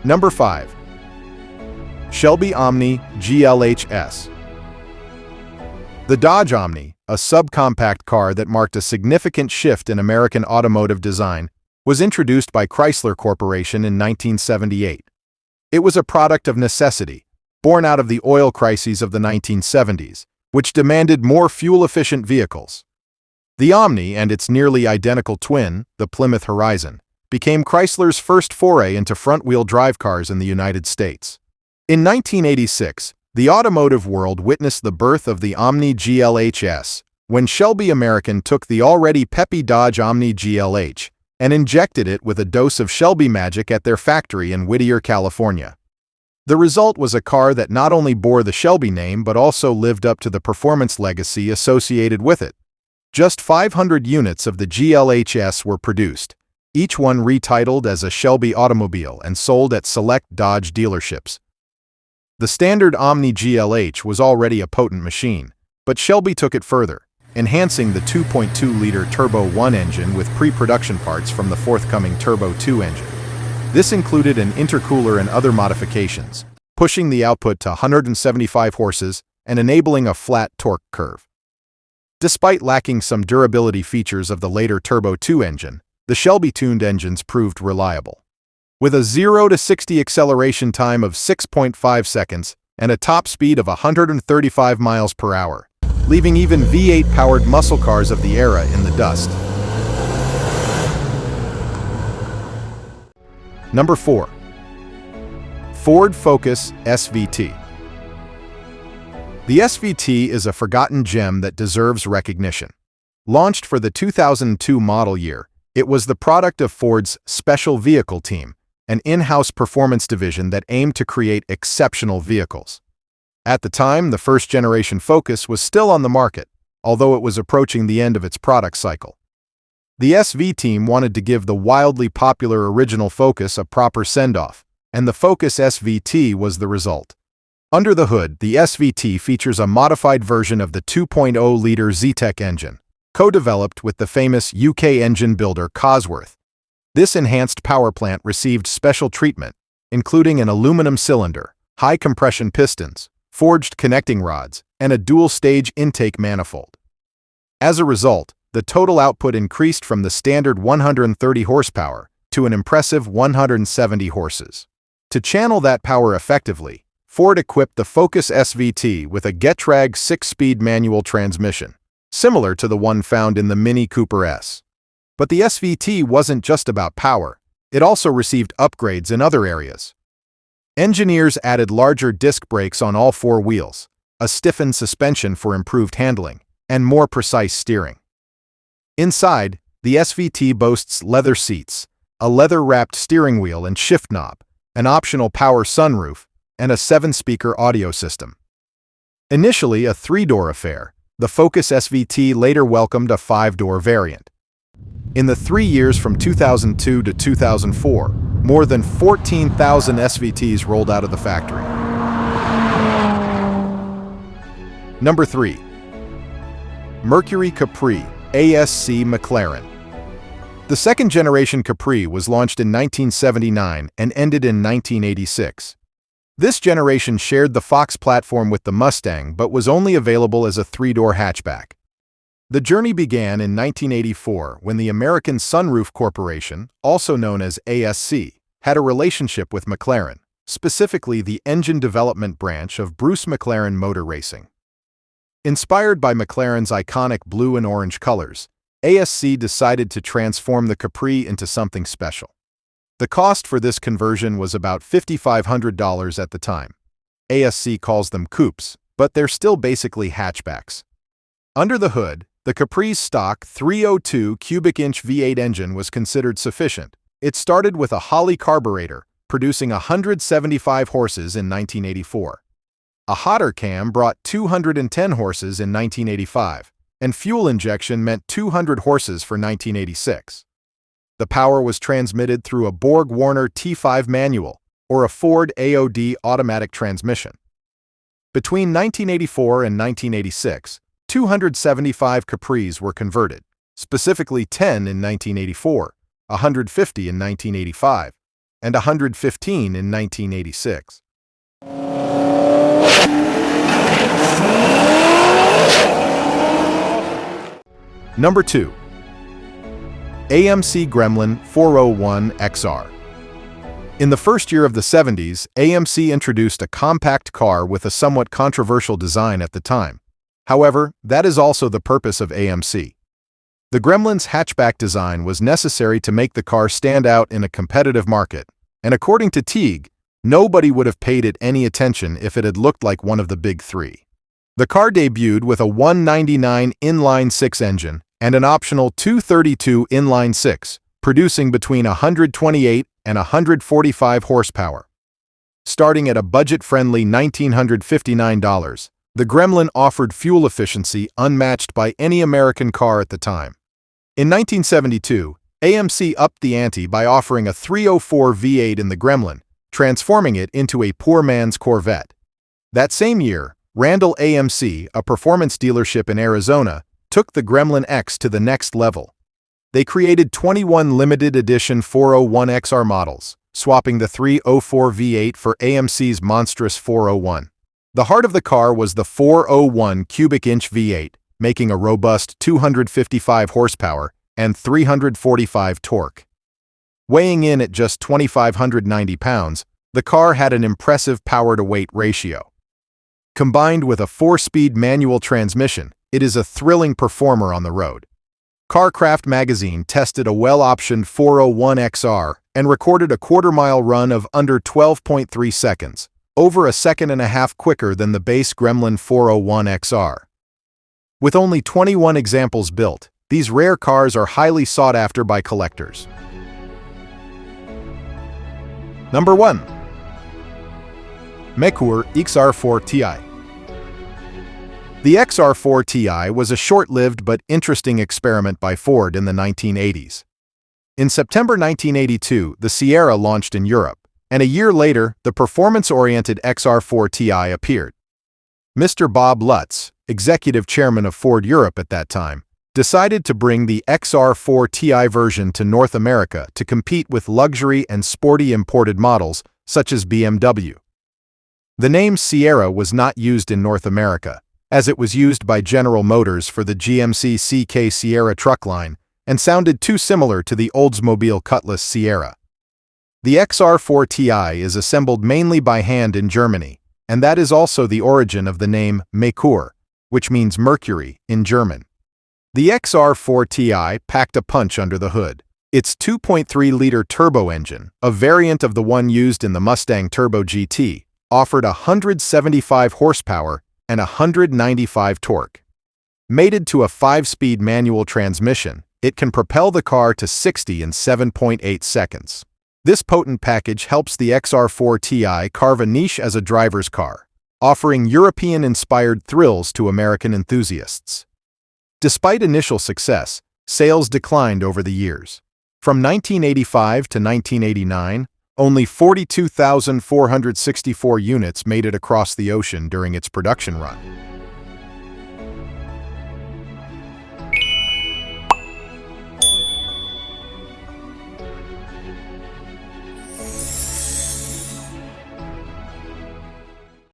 Number 5. Shelby Omni GLHS. The Dodge Omni, a subcompact car that marked a significant shift in American automotive design, was introduced by Chrysler Corporation in 1978. It was a product of necessity, born out of the oil crises of the 1970s, which demanded more fuel-efficient vehicles. The Omni and its nearly identical twin, the Plymouth Horizon, became Chrysler's first foray into front-wheel drive cars in the United States. In 1986, the automotive world witnessed the birth of the Omni GLHS, when Shelby American took the already peppy Dodge Omni GLH and injected it with a dose of Shelby magic at their factory in Whittier, California. The result was a car that not only bore the Shelby name but also lived up to the performance legacy associated with it. Just 500 units of the GLHS were produced, each one retitled as a Shelby automobile and sold at select Dodge dealerships. The standard Omni GLH was already a potent machine, but Shelby took it further, enhancing the 2.2-liter Turbo 1 engine with pre-production parts from the forthcoming Turbo 2 engine. This included an intercooler and other modifications, pushing the output to 175 horses and enabling a flat torque curve. Despite lacking some durability features of the later Turbo 2 engine, the Shelby-tuned engines proved reliable. With a 0 to 60 acceleration time of 6.5 seconds and a top speed of 135 miles per hour, leaving even V8-powered muscle cars of the era in the dust. Number 4. Ford Focus SVT. The SVT is a forgotten gem that deserves recognition. Launched for the 2002 model year, it was the product of Ford's Special Vehicle Team, an in-house performance division that aimed to create exceptional vehicles. At the time, the first-generation Focus was still on the market, although it was approaching the end of its product cycle. The SV team wanted to give the wildly popular original Focus a proper send-off, and the Focus SVT was the result. Under the hood, the SVT features a modified version of the 2.0-liter Zetec engine, co-developed with the famous UK engine builder Cosworth. This enhanced power plant received special treatment, including an aluminum cylinder, high-compression pistons, forged connecting rods, and a dual-stage intake manifold. As a result, the total output increased from the standard 130 horsepower to an impressive 170 horses. To channel that power effectively, Ford equipped the Focus SVT with a Getrag 6-speed manual transmission, similar to the one found in the Mini Cooper S. But the SVT wasn't just about power, it also received upgrades in other areas. Engineers added larger disc brakes on all four wheels, a stiffened suspension for improved handling, and more precise steering. Inside, the SVT boasts leather seats, a leather-wrapped steering wheel and shift knob, an optional power sunroof, and a 7-speaker audio system. Initially a 3-door affair, the Focus SVT later welcomed a 5-door variant. In the 3 years from 2002 to 2004, more than 14,000 SVTs rolled out of the factory. Number 3. Mercury Capri ASC McLaren. The second-generation Capri was launched in 1979 and ended in 1986. This generation shared the Fox platform with the Mustang but was only available as a 3-door hatchback. The journey began in 1984 when the American Sunroof Corporation, also known as ASC, had a relationship with McLaren, specifically the engine development branch of Bruce McLaren Motor Racing. Inspired by McLaren's iconic blue and orange colors, ASC decided to transform the Capri into something special. The cost for this conversion was about $5,500 at the time. ASC calls them coupes, but they're still basically hatchbacks. Under the hood, the Capri's stock 302 cubic inch V8 engine was considered sufficient. It started with a Holley carburetor, producing 175 horses in 1984. A Hotter cam brought 210 horses in 1985, and fuel injection meant 200 horses for 1986. The power was transmitted through a Borg-Warner T5 manual or a Ford AOD automatic transmission. Between 1984 and 1986, 275 Capris were converted, specifically 10 in 1984, 150 in 1985, and 115 in 1986. Number 2. AMC Gremlin 401 XR. In the first year of the 70s, AMC introduced a compact car with a somewhat controversial design at the time. However, that is also the purpose of AMC. The Gremlin's hatchback design was necessary to make the car stand out in a competitive market, and according to Teague, nobody would have paid it any attention if it had looked like one of the big three. The car debuted with a 199 inline-six engine and an optional 232 inline-six, producing between 128 and 145 horsepower. Starting at a budget-friendly $1,959, the Gremlin offered fuel efficiency unmatched by any American car at the time. In 1972, AMC upped the ante by offering a 304 V8 in the Gremlin, transforming it into a poor man's Corvette. That same year, Randall AMC, a performance dealership in Arizona, took the Gremlin X to the next level. They created 21 limited edition 401 XR models, swapping the 304 V8 for AMC's monstrous 401. The heart of the car was the 401 cubic inch V8, making a robust 255 horsepower and 345 torque. Weighing in at just 2,590 pounds, the car had an impressive power-to-weight ratio. Combined with a 4-speed manual transmission, it is a thrilling performer on the road. CarCraft magazine tested a well-optioned 401 XR and recorded a quarter-mile run of under 12.3 seconds, over a second and a half quicker than the base Gremlin 401 XR. With only 21 examples built, these rare cars are highly sought after by collectors. Number 1. Mecure XR4 Ti. The XR4 Ti was a short-lived but interesting experiment by Ford in the 1980s. In September 1982, the Sierra launched in Europe, and a year later, the performance-oriented XR4 Ti appeared. Mr. Bob Lutz, executive chairman of Ford Europe at that time, decided to bring the XR4 Ti version to North America to compete with luxury and sporty imported models such as BMW. The name Sierra was not used in North America, as it was used by General Motors for the GMC CK Sierra truck line and sounded too similar to the Oldsmobile Cutlass Sierra. The XR4 Ti is assembled mainly by hand in Germany, and that is also the origin of the name Mecure, which means Mercury in German. The XR4 Ti packed a punch under the hood. Its 2.3-liter turbo engine, a variant of the one used in the Mustang Turbo GT, offered 175 horsepower and 195 torque. Mated to a 5-speed manual transmission, it can propel the car to 60 in 7.8 seconds. This potent package helps the XR4 Ti carve a niche as a driver's car, offering European-inspired thrills to American enthusiasts. Despite initial success, sales declined over the years. From 1985 to 1989, only 42,464 units made it across the ocean during its production run.